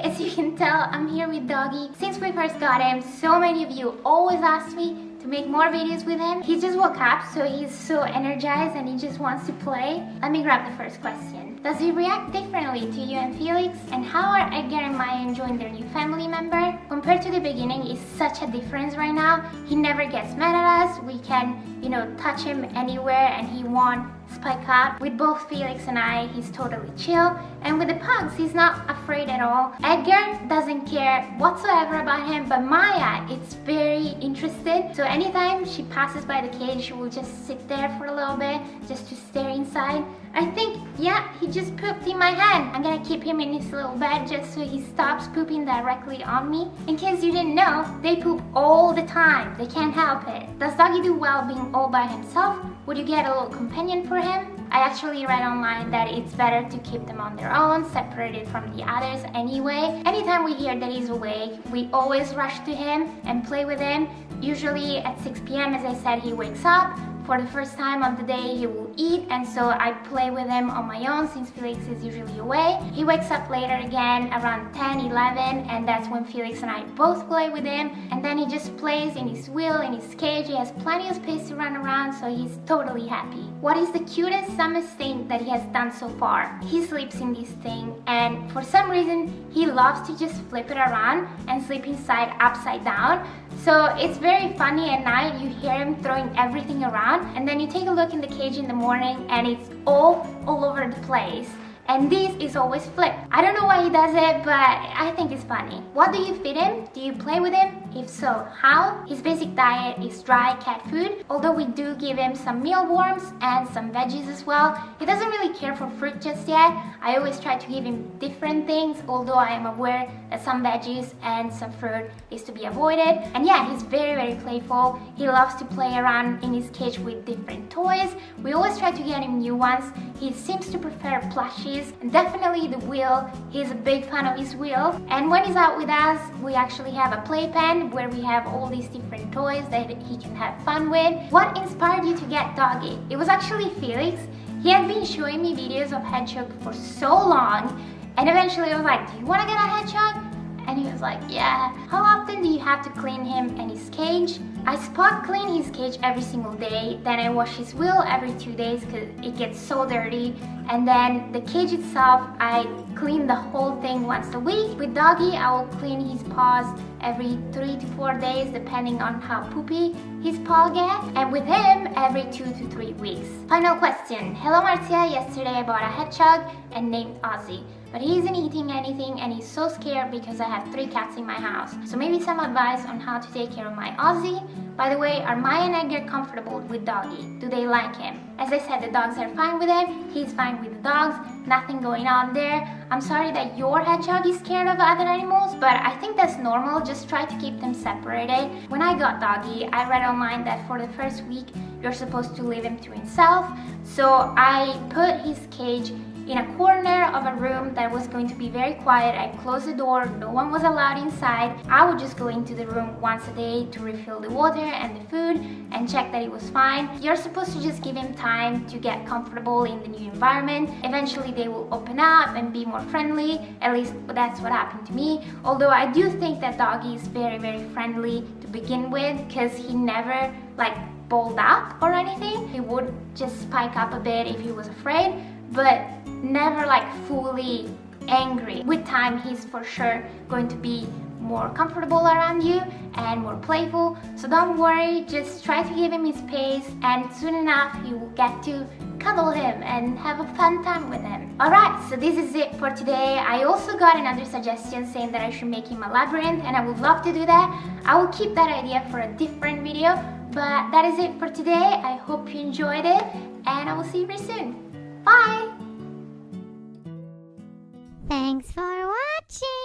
as you can tell, I'm here with Dogy. Since we first got him, so many of you always asked me to make more videos with him. He just woke up, so he's so energized and he just wants to play. Let me grab the first question. Does he react differently to you and Felix? And how are Edgar and Maya enjoying their new family member? Compared to the beginning, it's such a difference right now. He never gets mad at us. We can, touch him anywhere and he won't spike up. With both Felix and I, he's totally chill. And with the pugs, he's not afraid at all. Edgar doesn't care whatsoever about him, but Maya is very interested. So anytime she passes by the cage, she will just sit there for a little bit, just to stare inside. I think, yeah, he just pooped in my hand. I'm gonna keep him in his little bed just so he stops pooping directly on me. In case you didn't know, they poop all the time. They can't help it. Does Dogy do well being all by himself? Would you get a little companion for him? I actually read online that it's better to keep them on their own, separated from the others anyway. Anytime we hear that he's awake, we always rush to him and play with him. Usually at 6 p.m. as I said, he wakes up. For the first time of the day, he will eat, and so I play with him on my own since Felix is usually away. He wakes up later again around 10, 11, and that's when Felix and I both play with him. And then he just plays in his wheel, in his cage. He has plenty of space to run around, so he's totally happy. What is the cutest, summest thing that he has done so far? He sleeps in this thing, and for some reason, he loves to just flip it around and sleep inside upside down. So it's very funny at night. You hear him throwing everything around, and then you take a look in the cage in the morning and it's all over the place. And this is always flipped. I don't know why he does it, but I think it's funny. What do you feed him? Do you play with him? If so, how? His basic diet is dry cat food, although we do give him some mealworms and some veggies as well. He doesn't really care for fruit just yet. I always try to give him different things, although I am aware that some veggies and some fruit is to be avoided. And yeah, he's very playful. He loves to play around in his cage with different toys. We always try to get him new ones. He seems to prefer plushies, and definitely the wheel. He's a big fan of his wheel. And when he's out with us, we actually have a playpen where we have all these different toys that he can have fun with. What inspired you to get Dogy? It was actually Felix. He had been showing me videos of hedgehog for so long, and eventually I was like, do you want to get a hedgehog? And he was like, yeah. How often do you have to clean him and his cage? I spot clean his cage every single day, then I wash his wheel every 2 days because it gets so dirty, and then the cage itself, I clean the whole thing once a week. With Dogy, I will clean his paws every 3 to 4 days depending on how poopy his paw gets, and with him every 2 to 3 weeks. Final question. Hello Marzia, yesterday I bought a hedgehog and named Ozzy, but he isn't eating anything and he's so scared because I have 3 cats in my house. So maybe some advice on how to take care of my Ozzy. By the way, are Maya and Edgar comfortable with Dogy? Do they like him? As I said, the dogs are fine with him. He's fine with the dogs. Nothing going on there. I'm sorry that your hedgehog is scared of other animals, but I think that's normal. Just try to keep them separated. When I got Dogy, I read online that for the first week, you're supposed to leave him to himself. So I put his cage in a corner of a room that was going to be very quiet. I closed the door, no one was allowed inside. I would just go into the room once a day to refill the water and the food and check that it was fine. You're supposed to just give him time to get comfortable in the new environment. Eventually they will open up and be more friendly. At least that's what happened to me. Although I do think that Dogy is very friendly to begin with, because he never balled up or anything. He would just spike up a bit if he was afraid, but never fully angry. With time, he's for sure going to be more comfortable around you and more playful. So don't worry, just try to give him his space, and soon enough you will get to cuddle him and have a fun time with him. Alright, so this is it for today. I also got another suggestion saying that I should make him a labyrinth, and I would love to do that. I will keep that idea for a different video, but that is it for today. I hope you enjoyed it, and I will see you very soon. Bye! Thanks for watching!